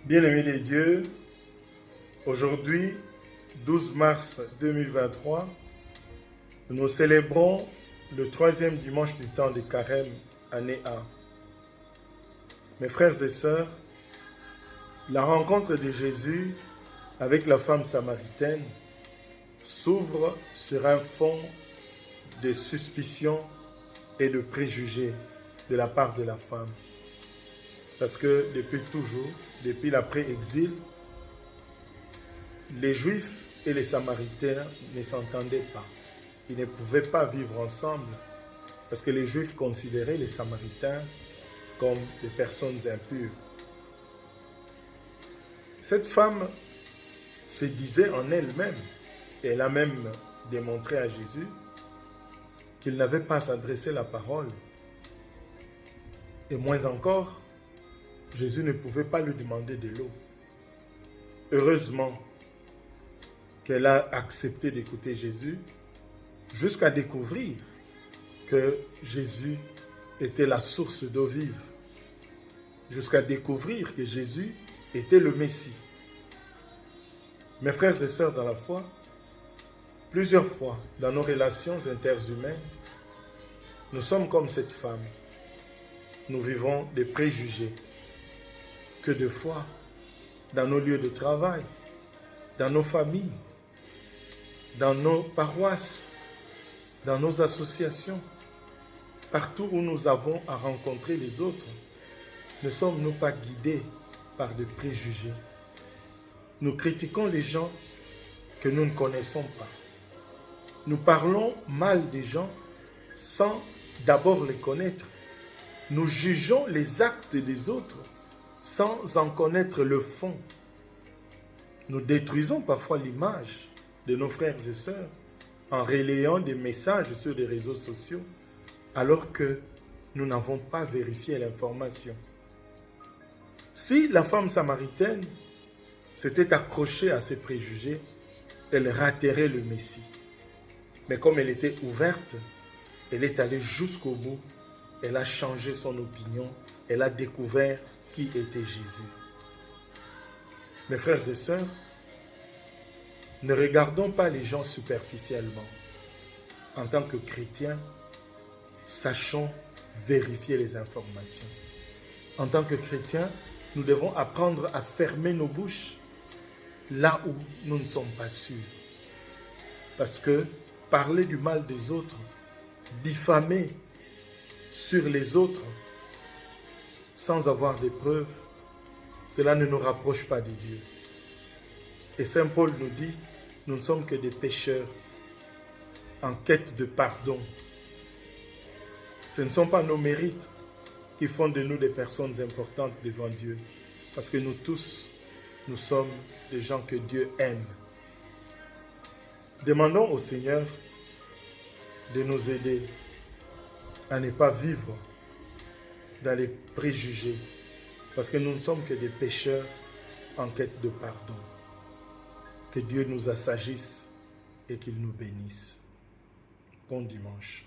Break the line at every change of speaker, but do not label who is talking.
Bien-aimés de Dieu, aujourd'hui, 12 mars 2023, nous célébrons le troisième dimanche du temps de Carême, année A. Mes frères et sœurs, la rencontre de Jésus avec la femme samaritaine s'ouvre sur un fond de suspicion et de préjugés de la part de la femme. Parce que depuis toujours, depuis l'après-exil, les Juifs et les Samaritains ne s'entendaient pas. Ils ne pouvaient pas vivre ensemble parce que les Juifs considéraient les Samaritains comme des personnes impures. Cette femme se disait en elle-même, et elle a même démontré à Jésus qu'il n'avait pas adressé la parole. Et moins encore, Jésus ne pouvait pas lui demander de l'eau. Heureusement qu'elle a accepté d'écouter Jésus jusqu'à découvrir que Jésus était la source d'eau vive, jusqu'à découvrir que Jésus était le Messie. Mes frères et sœurs dans la foi, plusieurs fois dans nos relations interhumaines, nous sommes comme cette femme. Nous vivons des préjugés. Que de fois, dans nos lieux de travail, dans nos familles, dans nos paroisses, dans nos associations, partout où nous avons à rencontrer les autres, ne sommes-nous pas guidés par des préjugés? Nous critiquons les gens que nous ne connaissons pas. Nous parlons mal des gens sans d'abord les connaître. Nous jugeons les actes des autres sans en connaître le fond. Nous détruisons parfois l'image de nos frères et sœurs en relayant des messages sur les réseaux sociaux alors que nous n'avons pas vérifié l'information. Si la femme samaritaine s'était accrochée à ses préjugés, elle raterait le Messie. Mais comme elle était ouverte, elle est allée jusqu'au bout, elle a changé son opinion, elle a découvert qui était Jésus. Mes frères et sœurs, ne regardons pas les gens superficiellement. En tant que chrétiens, sachons vérifier les informations. En tant que chrétiens, nous devons apprendre à fermer nos bouches là où nous ne sommes pas sûrs. Parce que parler du mal des autres, diffamer sur les autres sans avoir des preuves, cela ne nous rapproche pas de Dieu. Et Saint Paul nous dit, nous ne sommes que des pécheurs en quête de pardon. Ce ne sont pas nos mérites qui font de nous des personnes importantes devant Dieu. Parce que nous tous, nous sommes des gens que Dieu aime. Demandons au Seigneur de nous aider à ne pas vivre dans les préjugés. Parce que nous ne sommes que des pécheurs en quête de pardon. Que Dieu nous assagisse et qu'il nous bénisse. Bon dimanche.